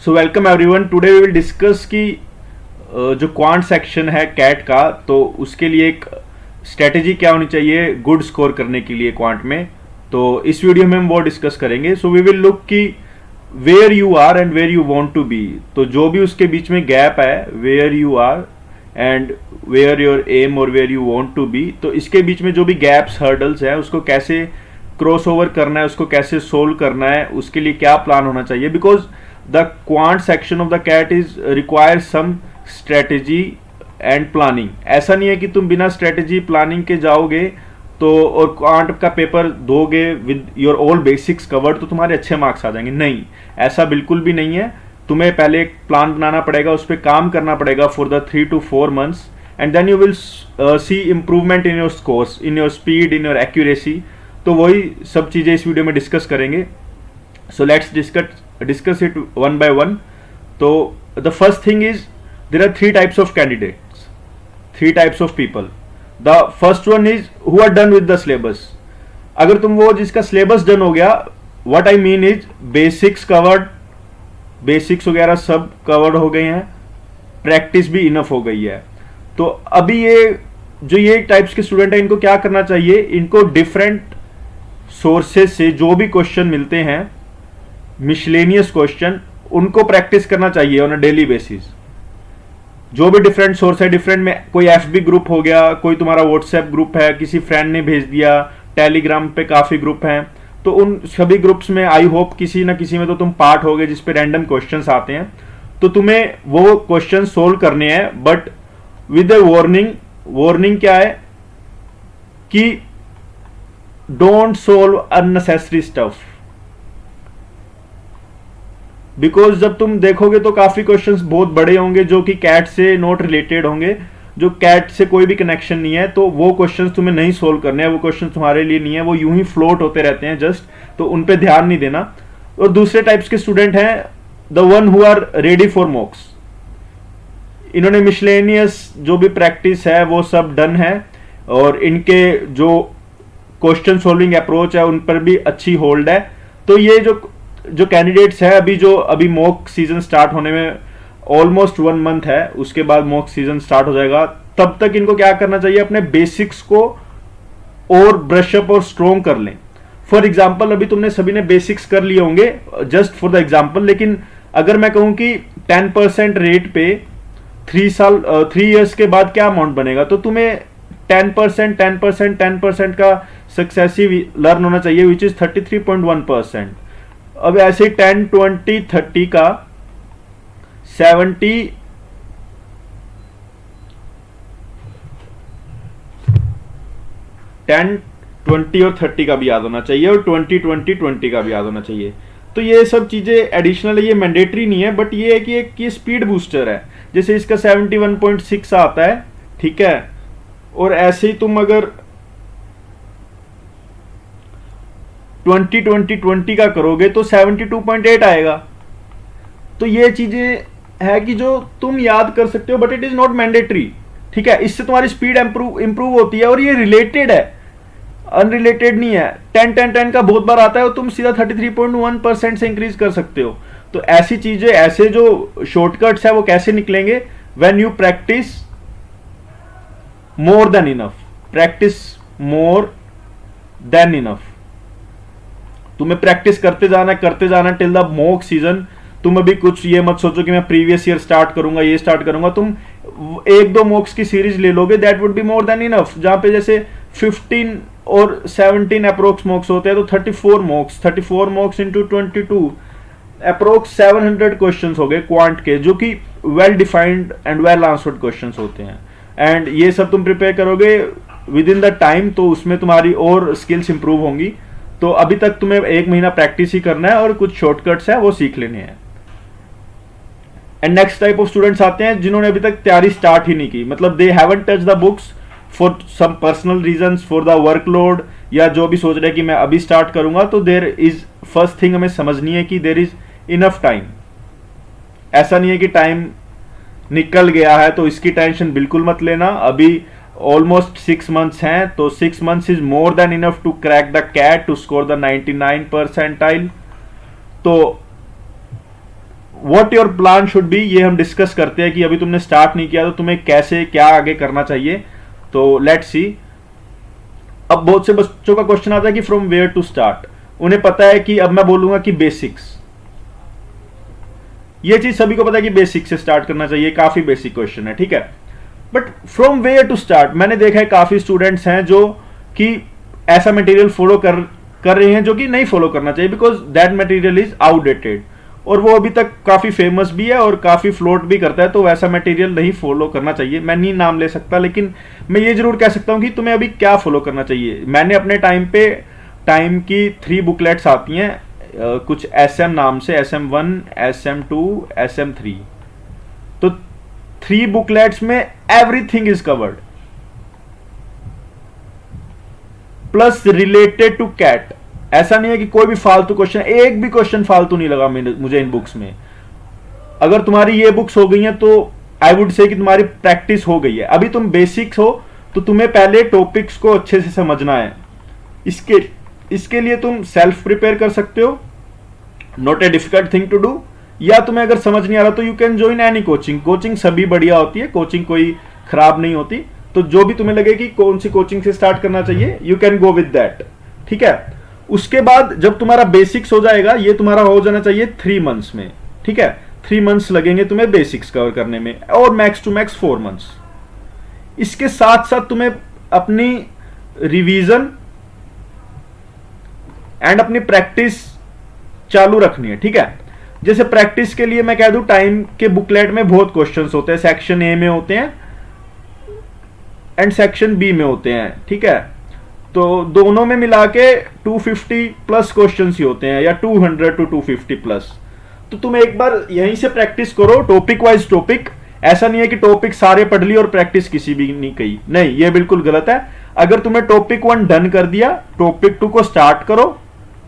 So welcome everyone. Today we will discuss कि जो quant section है कैट का, तो उसके लिए एक स्ट्रेटेजी क्या होनी चाहिए गुड स्कोर करने के लिए क्वांट में। तो इस वीडियो में हम वो डिस्कस करेंगे। सो वी विल लुक कि where you are and where you want to be, तो जो भी उसके बीच में गैप है, where you are and where your aim और where you want to be, तो इसके बीच में जो भी गैप्स हर्डल्स है उसको कैसे क्रॉस ओवर करना है, उसको कैसे सोल्व करना है, उसके लिए क्या प्लान होना चाहिए। Because the quant section of the CAT is require some strategy and planning. ऐसा नहीं है कि तुम बिना स्ट्रेटेजी प्लानिंग के जाओगे तो और क्वांट का पेपर दोगे with your all basics covered तो तुम्हारे अच्छे मार्क्स आ जाएंगे। नहीं, ऐसा बिल्कुल भी नहीं है। तुम्हें पहले एक प्लान बनाना पड़ेगा, उस पर काम करना पड़ेगा for the 3 to 4 months and then you will see improvement in your scores, in your speed, in your accuracy. तो वही सब चीज़ें इस वीडियो में डिस्कस करेंगे। So let's discuss it one by one. तो the first thing is there are 3 types of candidates, 3 types of people. The first one is who are done with the syllabus. अगर तुम वो जिसका syllabus done हो गया, what I mean is basics covered, basics वगैरह सब covered हो गए हैं, प्रैक्टिस भी इनफ हो गई है। तो अभी ये टाइप्स के स्टूडेंट हैं, इनको क्या करना चाहिए, इनको डिफरेंट सोर्सेज से जो भी क्वेश्चन मिलते हैं, मिसलेनियस क्वेश्चन, उनको प्रैक्टिस करना चाहिए ऑन अ डेली बेसिस। जो भी डिफरेंट सोर्स है, डिफरेंट में कोई एफबी ग्रुप हो गया, कोई तुम्हारा व्हाट्सएप ग्रुप है, किसी फ्रेंड ने भेज दिया, टेलीग्राम पे काफ़ी ग्रुप हैं, तो उन सभी ग्रुप्स में आई होप किसी ना किसी में तो तुम पार्ट हो गए जिस पे रैंडम क्वेश्चंस आते हैं। तो तुम्हें वो क्वेश्चन सोल्व करने हैं, बट विद ए वार्निंग क्या है कि don't solve unnecessary stuff. Because जब तुम देखोगे तो काफी क्वेश्चंस बहुत बड़े होंगे जो कि कैट से नॉट रिलेटेड होंगे, जो कैट से कोई भी कनेक्शन नहीं है, तो वो क्वेश्चंस तुम्हें नहीं सोल्व करने हैं, वो क्वेश्चंस तुम्हारे लिए नहीं है, वो यूं ही फ्लोट होते रहते हैं जस्ट, तो उन पे ध्यान नहीं देना। और दूसरे टाइप्स के स्टूडेंट हैं the one who are ready for mocks. इन्होंने मिसलेनियस जो भी प्रैक्टिस है वो सब डन है और इनके जो क्वेश्चन सोल्विंग अप्रोच है उन पर भी अच्छी होल्ड है। तो ये जो कैंडिडेट्स है, अभी मॉक सीजन स्टार्ट होने में ऑलमोस्ट 1 month है, उसके बाद मॉक सीजन स्टार्ट हो जाएगा। तब तक इनको क्या करना चाहिए, अपने बेसिक्स को और ब्रशअप और स्ट्रॉन्ग कर लें। फॉर एग्जाम्पल अभी तुमने सभी ने बेसिक्स कर लिए होंगे, जस्ट फॉर द एग्जाम्पल, लेकिन अगर मैं कहूं कि 10% रेट पे 3 years के बाद क्या अमाउंट बनेगा, तो तुम्हें 10% का सक्सेसिव लर्न होना चाहिए, विच इज 33.1%। अब ऐसे 10, 20, 30 का 70, 10, 20 और 30 का भी याद होना चाहिए और 20, 20, 20 का भी याद होना चाहिए। तो ये सब चीजें एडिशनल है, ये मैंडेटरी नहीं है, बट ये है कि एक ये स्पीड बूस्टर है। जैसे इसका 71.6 आता है, ठीक है, और ऐसे ही तुम अगर 20, 20, 20 का करोगे तो 72.8 आएगा। तो ये चीजें है कि जो तुम याद कर सकते हो, but it is not mandatory, ठीक है। इससे तुम्हारी स्पीड इंप्रूव होती है और ये रिलेटेड है, अनरिलेटेड नहीं है। 10, 10, 10 का बहुत बार आता है और तुम सीधा 33.1% से इंक्रीज कर सकते हो। तो ऐसी चीजें, ऐसे जो शॉर्टकट्स है वो कैसे निकलेंगे, when you practice more than enough, practice more than enough. तुम्हें प्रैक्टिस करते जाना टिल द मॉक सीजन। तुम अभी कुछ ये मत सोचो कि मैं प्रीवियस ईयर स्टार्ट करूंगा, ये स्टार्ट करूंगा। तुम 1-2 मॉक्स की सीरीज ले लोगे, that would be more than enough. जहां पे जैसे 15 और 17 अप्रोक्स मॉक्स होते हैं, तो 34 मॉक्स इंटू 22 अप्रोक्स 700 क्वेश्चंस हो गए क्वांट के, जो कि well defined and well answered questions होते हैं। एंड ये सब तुम प्रिपेयर करोगे विद इन द टाइम, तो उसमें तुम्हारी और स्किल्स इंप्रूव होंगी। तो अभी तक तुम्हें 1 महीना प्रैक्टिस ही करना है और कुछ शॉर्टकट्स है वो सीख लेने हैं। And next type of students आते हैं जिन्होंने अभी तक तैयारी स्टार्ट ही नहीं की, मतलब they haven't touch the books for some personal reasons, for the workload, या जो भी सोच रहे हैं कि मैं अभी स्टार्ट करूंगा। तो देयर इज फर्स्ट थिंग हमें समझनी है कि देयर इज इनफ टाइम। ऐसा नहीं है कि टाइम निकल गया है तो इसकी टेंशन बिल्कुल मत लेना। अभी ऑलमोस्ट 6 months हैं, तो 6 months is more than enough to crack the CAT, to score the 99 percentile। तो what your plan should be, ये हम डिस्कस करते हैं कि अभी तुमने स्टार्ट नहीं किया तो तुम्हें कैसे क्या आगे करना चाहिए। तो लेट्स सी। अब बहुत से बच्चों का क्वेश्चन आता है कि फ्रॉम वेयर टू स्टार्ट। उन्हें पता है कि अब मैं बोलूंगा कि बेसिक्स, ये चीज सभी को पता है कि बेसिक से स्टार्ट करना चाहिए, काफी बेसिक क्वेश्चन है, ठीक है। But from where to start, मैंने देखा है काफी स्टूडेंट्स हैं जो कि ऐसा मटेरियल फॉलो कर रहे हैं जो कि नहीं फॉलो करना चाहिए, because that material is outdated, और वो अभी तक काफी फेमस भी है और काफी फ्लोट भी करता है, तो वैसा मटेरियल नहीं फॉलो करना चाहिए। मैं नहीं नाम ले सकता, लेकिन मैं ये जरूर कह सकता हूं कि तुम्हें अभी क्या फॉलो करना चाहिए। मैंने अपने टाइम पे टाइम की 3 बुकलेट्स आती हैं कुछ SM नाम से, SM1, SM2, SM3। तो 3 बुकलेट्स में everything is covered, plus related to CAT. ऐसा नहीं है कि कोई भी फालतू क्वेश्चन, एक भी क्वेश्चन फालतू नहीं लगा मुझे इन बुक्स में। अगर तुम्हारी ये बुक्स हो गई हैं तो आई वुड से कि तुम्हारी प्रैक्टिस हो गई है। अभी तुम बेसिक्स हो तो तुम्हें पहले टॉपिक्स को अच्छे से समझना है। इसके लिए तुम सेल्फ प्रिपेयर कर सकते हो, not a difficult thing to do. या तुम्हें अगर समझ नहीं आ रहा तो you can join any coaching. Coaching सभी बढ़िया होती है, कोचिंग कोई खराब नहीं होती। तो जो भी तुम्हें लगे कि कौन सी कोचिंग से स्टार्ट करना चाहिए, you can go with that, ठीक है। उसके बाद जब तुम्हारा बेसिक्स हो जाएगा, ये तुम्हारा हो जाना चाहिए 3 मंथ्स में, ठीक है। 3 मंथ्स लगेंगे तुम्हें बेसिक्स कवर करने में, और मैक्स टू मैक्स 4 मंथ्स। इसके साथ साथ तुम्हें अपनी रिवीजन एंड अपनी प्रैक्टिस चालू रखनी है, ठीक है। जैसे प्रैक्टिस के लिए मैं कह दूं, टाइम के बुकलेट में बहुत क्वेश्चंस होते हैं। सेक्शन ए में होते हैं एंड सेक्शन बी में होते हैं, ठीक है। तो दोनों में मिला के 250 प्लस क्वेश्चंस ही होते हैं, या 200 to 250 प्लस। तो तुम एक बार यहीं से प्रैक्टिस करो, टॉपिक वाइज टॉपिक। ऐसा नहीं है कि टॉपिक सारे पढ़ लिए और प्रैक्टिस किसी भी नहीं कही, नहीं, ये बिल्कुल गलत है। अगर तुम्हें टॉपिक 1 डन कर दिया, टॉपिक 2 को स्टार्ट करो,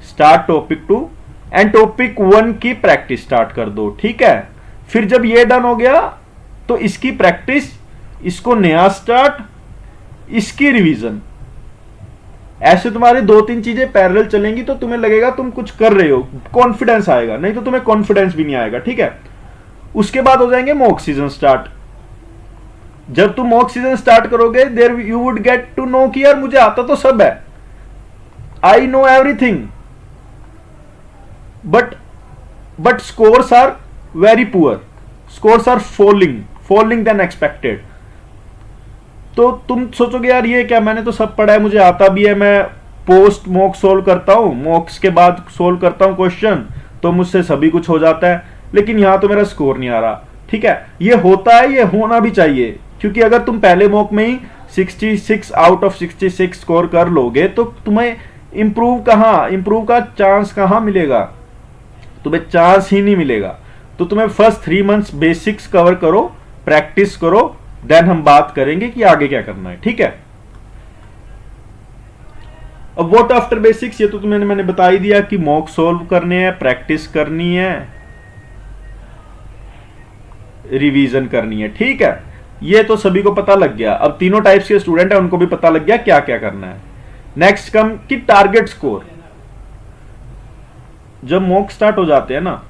स्टार्ट टॉपिक 2 एंड टॉपिक 1 की प्रैक्टिस स्टार्ट कर दो, ठीक है। फिर जब ये डन हो गया तो इसकी प्रैक्टिस, इसको नया स्टार्ट, इसकी रिवीजन। ऐसे तुम्हारी 2-3 चीजें पैरेलल चलेंगी तो तुम्हें लगेगा तुम कुछ कर रहे हो, कॉन्फिडेंस आएगा। नहीं तो तुम्हें कॉन्फिडेंस भी नहीं आएगा, ठीक है। उसके बाद हो जाएंगे मॉक सीजन स्टार्ट। जब तुम मॉक सीजन स्टार्ट करोगे, there you would get to know कि यार मुझे आता तो सब है, I know everything, but scores are very poor, scores are falling than expected। तो तुम सोचोगे यार ये क्या, मैंने तो सब पढ़ा है, मुझे आता भी है, मैं पोस्ट मॉक सोल्व करता हूं, मॉक्स के बाद सोल्व करता हूं क्वेश्चन, तो मुझसे सभी कुछ हो जाता है, लेकिन यहां तो मेरा स्कोर नहीं आ रहा, ठीक है। ये होता है, ये होना भी चाहिए, क्योंकि अगर तुम पहले मॉक में ही 66 आउट ऑफ 66 स्कोर कर लोगे तो तुम्हें इंप्रूव का चांस कहां मिलेगा, तुम्हें चांस ही नहीं मिलेगा। तो तुम्हें फर्स्ट 3 मंथ्स बेसिक्स कवर करो, प्रैक्टिस करो, देन हम बात करेंगे कि आगे क्या करना है, ठीक है। अब व्हाट आफ्टर बेसिक्स, ये तो मैंने बता ही दिया कि मॉक सोल्व करने हैं, प्रैक्टिस करनी है, रिवीजन करनी है, ठीक है। ये तो सभी को पता लग गया। अब तीनों टाइप्स के स्टूडेंट है, उनको भी पता लग गया क्या क्या करना है। नेक्स्ट कम कि टारगेट स्कोर। जब मॉक स्टार्ट हो जाते हैं ना,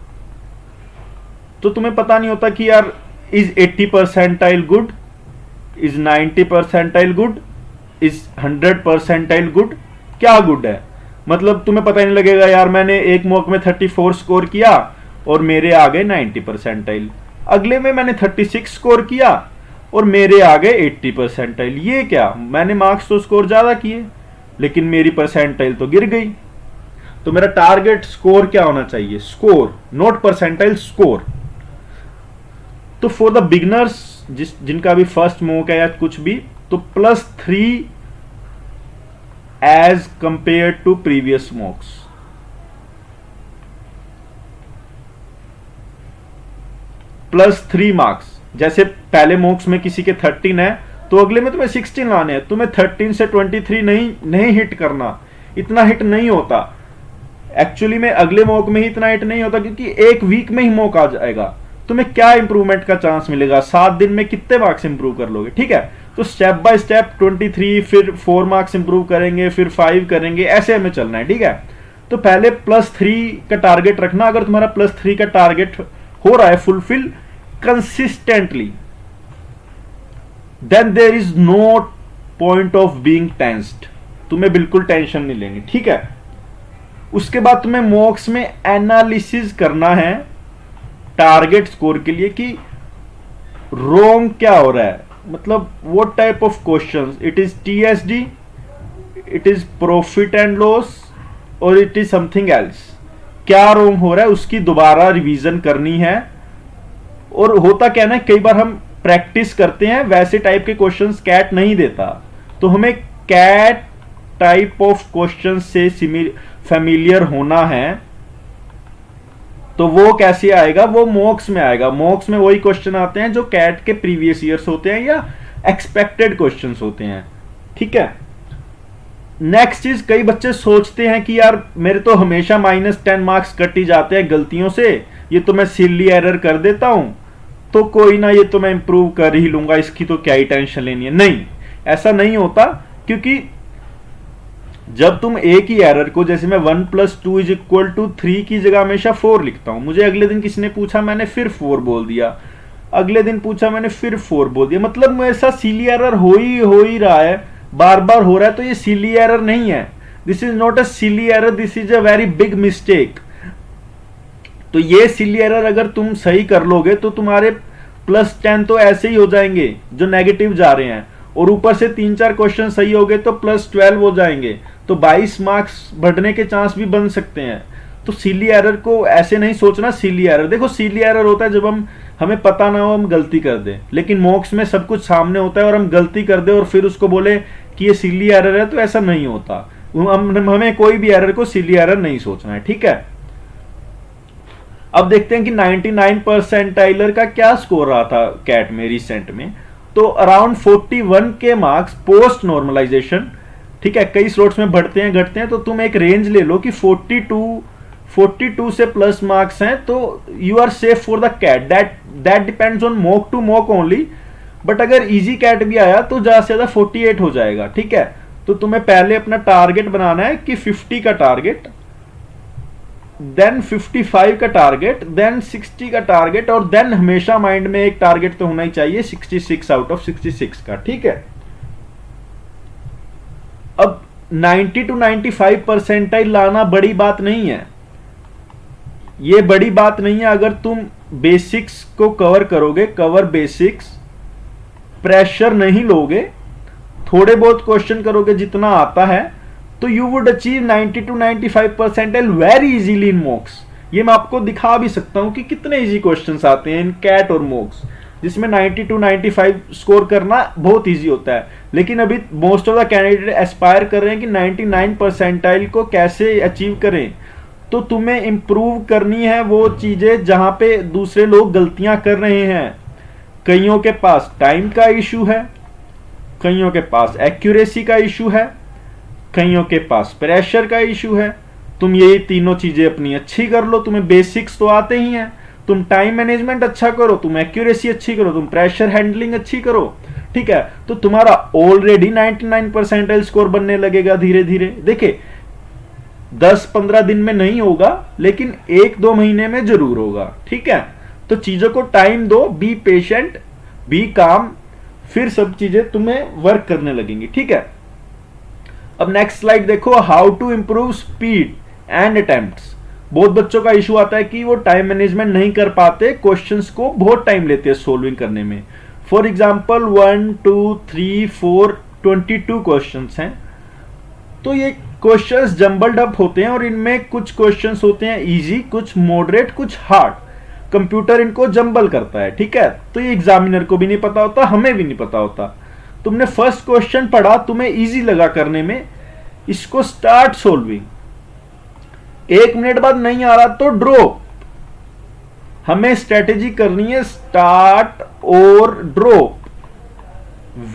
तो तुम्हें पता नहीं होता कि यार is 80 percentile good, is 90 percentile good, is 100 percentile good, क्या गुड है। मतलब तुम्हें पता ही नहीं लगेगा यार मैंने एक मॉक में 34 स्कोर किया और मेरे आ गए 90 परसेंटाइल, अगले में मैंने 36 स्कोर किया और मेरे आ गए 80 परसेंटाइल। ये क्या, मैंने मार्क्स तो स्कोर ज्यादा किए लेकिन मेरी परसेंटाइल तो गिर गई। तो मेरा टारगेट स्कोर क्या होना चाहिए, स्कोर, नॉट परसेंटाइल, स्कोर। तो फॉर द बिगनर्स, जिनका भी फर्स्ट मॉक है या कुछ भी, तो +3 as compare to previous mocks. +3 marks. जैसे पहले मॉक्स में किसी के 13 है तो अगले में तुम्हें 16 लाने हैं। तुम्हें 13 से 23 नहीं हिट करना, इतना हिट नहीं होता एक्चुअली में। अगले मॉक में ही इतना हिट नहीं होता क्योंकि एक वीक में ही मॉक आ जाएगा। तुम्हें क्या इंप्रूवमेंट का चांस मिलेगा, 7 दिन में कितने मार्क्स इंप्रूव कर लोगे, ठीक है। तो स्टेप बाय स्टेप 23, फिर 4 मार्क्स इंप्रूव करेंगे, फिर 5 करेंगे, ऐसे हमें चलना है, ठीक है। तो पहले +3 का टारगेट रखना। अगर तुम्हारा +3 का टारगेट हो रहा है fulfil consistently, then there is no point of being tensed. तुम्हें बिल्कुल टेंशन नहीं लेनी, ठीक है। उसके बाद तुम्हें मॉक्स में एनालिसिस करना है टारगेट स्कोर के लिए कि रॉन्ग क्या हो रहा है, मतलब what type of questions, it is TSD, it is profit and loss, और इट इज समथिंग एल्स। क्या रॉन्ग हो रहा है उसकी दोबारा रिवीजन करनी है। और होता क्या ना, कई बार हम प्रैक्टिस करते हैं वैसे टाइप के क्वेश्चंस कैट नहीं देता, तो हमें कैट टाइप ऑफ क्वेश्चंस से फैमिलियर होना है। तो वो कैसे आएगा, वो मॉक्स में आएगा। मॉक्स में वही क्वेश्चन आते हैं जो कैट के प्रीवियस ईयर्स होते हैं या एक्सपेक्टेड क्वेश्चंस होते हैं, ठीक है। नेक्स्ट चीज, कई बच्चे सोचते हैं कि यार मेरे तो हमेशा -10 मार्क्स कट ही जाते हैं गलतियों से, ये तो मैं सिली एरर कर देता हूं, तो कोई ना, ये तो मैं इंप्रूव कर ही लूंगा, इसकी तो क्या ही टेंशन लेनी है। नहीं, ऐसा नहीं होता, क्योंकि जब तुम एक ही एरर को, जैसे मैं 1 + 2 = 3 की जगह हमेशा 4 लिखता हूं, मुझे अगले दिन किसी ने पूछा, मैंने फिर 4 बोल दिया, अगले दिन पूछा, मैंने फिर 4 बोल दिया, मतलब मेरे साथ सिली एरर हो ही रहा है, बार बार हो रहा है। तो ये सिली एरर नहीं है, this is not a silly error, this is a very big mistake. तो ये सिली एरर अगर तुम सही कर लोगे तो तुम्हारे +10 तो ऐसे ही हो जाएंगे जो नेगेटिव जा रहे हैं, और ऊपर से 3-4 क्वेश्चन सही हो गए तो +12 हो जाएंगे, तो 22 मार्क्स बढ़ने के चांस भी बन सकते हैं। तो सिली एरर को ऐसे नहीं सोचना। सिली एरर, देखो सिली एरर होता है जब हमें पता ना हो, हम गलती कर दें, लेकिन मॉक्स में सब कुछ सामने होता है और हम गलती कर दे और फिर उसको बोले कि ये सिली एरर है, तो ऐसा नहीं होता। हमें कोई भी एरर को सिली एरर नहीं सोचना है, ठीक है। अब देखते हैं कि 99 परसेंटाइलर का क्या स्कोर रहा था कैट में रिसेंट में। तो अराउंड 41 के मार्क्स पोस्ट नॉर्मलाइजेशन, ठीक है। कई स्लॉट्स में बढ़ते हैं घटते हैं, तो तुम एक रेंज ले लो कि 42 से प्लस मार्क्स हैं, तो you are safe for the CAT. That depends on mock to mock only, but अगर इजी कैट भी आया तो ज्यादा से ज्यादा 48 हो जाएगा, ठीक है। तो तुम्हें पहले अपना टारगेट बनाना है कि 50 का टारगेट, देन 55 का टारगेट, देन 60 का टारगेट, और देन हमेशा माइंड में एक टारगेट तो होना ही चाहिए 66 आउट ऑफ 66 का, ठीक है। अब 90 to 95 परसेंटाइल लाना बड़ी बात नहीं है, ये बड़ी बात नहीं है अगर तुम बेसिक्स को कवर करोगे, कवर बेसिक्स, प्रेशर नहीं लोगे, थोड़े बहुत क्वेश्चन करोगे जितना आता है, तो you would achieve 90 to 95 percentile very easily इन मॉक्स। ये मैं आपको दिखा भी सकता हूं कि कितने इजी क्वेश्चंस आते हैं इन कैट और मॉक्स, जिसमें 90 to 95 स्कोर करना बहुत इजी होता है। लेकिन अभी most of the candidate Aspire कर रहे हैं कि 99 परसेंटाइल को कैसे अचीव करें। तो तुम्हें इंप्रूव करनी है वो चीजें जहां पे दूसरे लोग गलतियां कर रहे हैं। कईयों के पास टाइम का इशू है, कईयों के पास एक्यूरेसी का इशू है, कईयों के पास प्रेशर का इशू है। तुम ये तीनों चीजें अपनी अच्छी कर लो, तुम्हें बेसिक्स तो आते ही हैं, तुम टाइम मैनेजमेंट अच्छा करो, तुम एक्यूरेसी अच्छी करो, तुम प्रेशर हैंडलिंग अच्छी करो, ठीक है। तो तुम्हारा ऑलरेडी 99 परसेंटाइल स्कोर बनने लगेगा धीरे धीरे। देखिए 10-15 दिन में नहीं होगा, लेकिन 1-2 महीने में जरूर होगा, ठीक है। तो चीजों को टाइम दो, बी पेशेंट, बी काम, फिर सब चीजें तुम्हें वर्क करने लगेंगी, ठीक है। अब नेक्स्ट स्लाइड देखो, how to improve speed and attempts. बहुत बच्चों का इशू आता है कि वो टाइम मैनेजमेंट नहीं कर पाते, क्वेश्चंस को बहुत टाइम लेते हैं सोल्विंग करने में। फॉर एग्जांपल 1 2 3 4 22 क्वेश्चंस हैं, तो ये क्वेश्चंस जंबल्ड अप होते हैं और इनमें कुछ क्वेश्चंस होते हैं इजी, कुछ मॉडरेट, कुछ हार्ड। कंप्यूटर इनको जंबल करता है, ठीक है। तो ये एग्जामिनर को भी नहीं पता होता, हमें भी नहीं पता होता। तुमने फर्स्ट क्वेश्चन पढ़ा, तुम्हें इजी लगा करने में, इसको स्टार्ट सोल्विंग, 1 मिनट बाद नहीं आ रहा तो ड्रॉप। हमें स्ट्रेटेजी करनी है स्टार्ट और ड्रॉप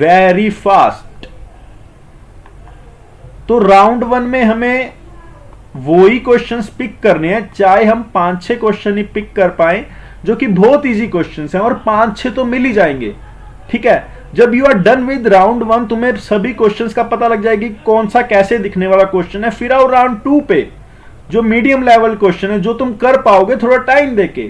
वेरी फास्ट। तो राउंड 1 में हमें वही क्वेश्चंस पिक करने हैं, चाहे हम 5-6 क्वेश्चन ही पिक कर पाए जो कि बहुत इजी क्वेश्चंस हैं, और 5-6 तो मिल ही जाएंगे, ठीक है। जब you are done with round 1 तुम्हें सभी क्वेश्चंस का पता लग जाएगी कौन सा कैसे दिखने वाला क्वेश्चन है। फिर आओ राउंड 2 पे, जो मीडियम लेवल क्वेश्चन है, जो तुम कर पाओगे थोड़ा टाइम देके।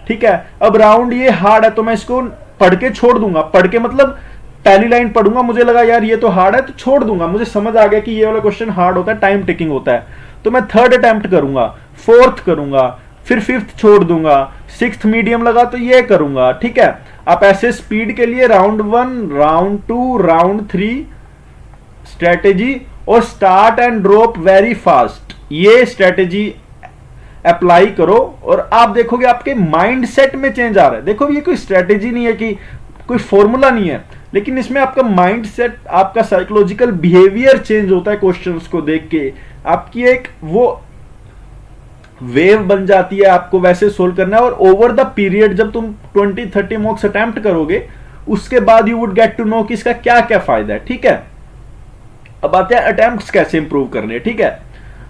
ठीक है। अब राउंड ये हार्ड है तो मैं इसको पढ़ के छोड़ दूंगा, पढ़ के मतलब पहली लाइन पढ़ूंगा, मुझे लगा यार ये तो हार्ड है तो छोड़ दूंगा, मुझे समझ आ गया कि ये वाला क्वेश्चन हार्ड होता है, टाइम टेकिंग होता है, तो मैं थर्ड अटेम्प्ट करूंगा, फोर्थ करूंगा, फिर फिफ्थ छोड़ दूंगा, सिक्स्थ मीडियम लगा तो ये करूंगा, ठीक है। आप ऐसे स्पीड के लिए राउंड 1, राउंड 2, राउंड 3 स्ट्रेटेजी और start and drop very fast, ये स्ट्रेटेजी अप्लाई करो और आप देखोगे आपके माइंडसेट में चेंज आ रहा है। देखो ये कोई स्ट्रेटेजी नहीं है, कि कोई फॉर्मूला नहीं है, लेकिन इसमें आपका माइंडसेट, आपका साइकोलॉजिकल बिहेवियर चेंज होता है क्वेश्चंस को देख के, आपकी एक वो वेव बन जाती है, आपको वैसे सोल्व करना है। और ओवर द पीरियड जब तुम 20-30 मॉक्स अटेम्प्ट करोगे उसके बाद you would get to know कि इसका क्या क्या फायदा है, ठीक है। अब आते हैं अटेम्प्ट्स कैसे इंप्रूव करने, ठीक है।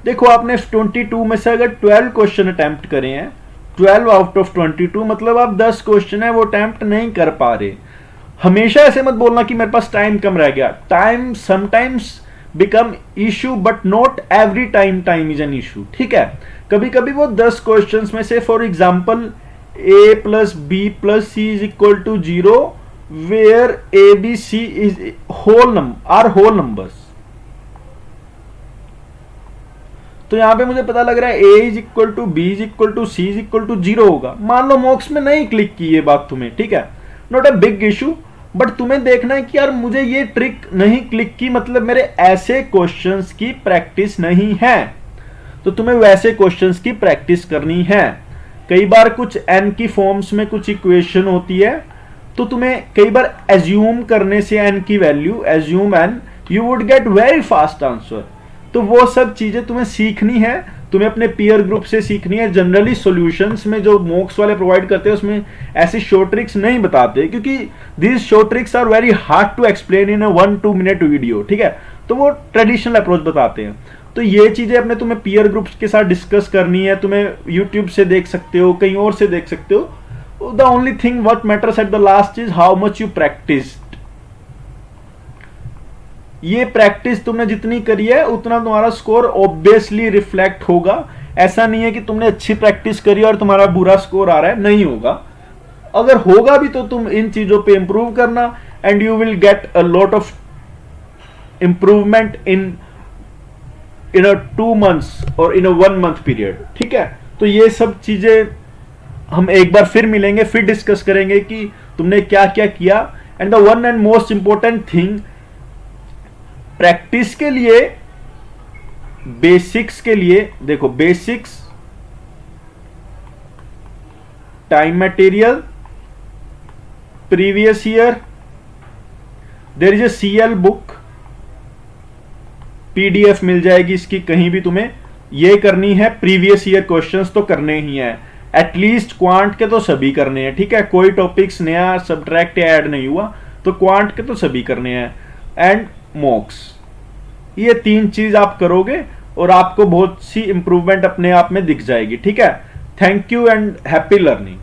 देखो आपने 22 में से अगर 12 क्वेश्चन अटेम्प्ट करे हैं, 12 आउट ऑफ 22 मतलब आप 10 क्वेश्चन है वो अटेम्प्ट नहीं कर पा रहे। हमेशा ऐसे मत बोलना कि मेरे पास टाइम कम रह गया, time sometimes become issue but not every time time is an issue, ठीक है। कभी कभी वो 10 क्वेश्चंस में से for example a plus B plus C is equal to 0 where a b c is whole numbers, तो यहां पे मुझे पता लग रहा है a is equal to B is equal to C is equal to 0 होगा। मान लो मॉक्स में नहीं क्लिक की ये बात तुम्हें, ठीक है, not a big issue, but तुम्हें देखना है कि यार मुझे ये ट्रिक नहीं क्लिक की, मतलब मेरे ऐसे क्वेश्चंस की प्रैक्टिस नहीं है, तो तुम्हें वैसे क्वेश्चंस की प्रैक्टिस करनी है। कई बार कुछ n की फॉर्म्स में कुछ इक्वेशन होती है, तो तुम्हें कई बार एज्यूम करने से n की value, assume n, you would get very fast answer. तो वो सब चीजें तुम्हें सीखनी है, तुम्हें अपने पीयर ग्रुप से सीखनी है। जनरली सॉल्यूशंस में जो मॉक्स वाले प्रोवाइड करते हैं उसमें ऐसी शॉर्ट ट्रिक्स नहीं बताते, क्योंकि these short tricks are very hard to explain in a 1-2 minute video, ठीक है, तो वो ट्रेडिशनल अप्रोच बताते हैं। तो ये चीजें अपने तुम्हें पीयर ग्रुप्स के साथ डिस्कस करनी है, तुम्हें यूट्यूब से देख सकते हो, कहीं और से देख सकते हो। The only thing what matters at the last is how much you practice. ये प्रैक्टिस तुमने जितनी करी है उतना तुम्हारा स्कोर ऑब्वियसली रिफ्लेक्ट होगा। ऐसा नहीं है कि तुमने अच्छी प्रैक्टिस करी और तुम्हारा बुरा स्कोर आ रहा है, नहीं होगा। अगर होगा भी तो तुम इन चीजों पे इंप्रूव करना and you will get a lot of improvement in a 2 months और इन अ 1 month पीरियड, ठीक है। तो ये सब चीजें हम एक बार फिर मिलेंगे, फिर डिस्कस करेंगे कि तुमने क्या क्या किया। And the one and most important thing, practice के लिए, बेसिक्स के लिए, देखो basics, time material, previous year, there is a CL book, PDF मिल जाएगी इसकी कहीं भी, तुम्हें ये करनी है। प्रीवियस ईयर क्वेश्चंस तो करने ही हैं, एटलीस्ट क्वांट के तो सभी करने हैं, ठीक है। कोई टॉपिक्स नया सब्ट्रैक्ट या ऐड नहीं हुआ तो क्वांट के तो सभी करने हैं, एंड मॉक्स। ये 3 चीज आप करोगे और आपको बहुत सी इंप्रूवमेंट अपने आप में दिख जाएगी, ठीक है। Thank you and happy learning.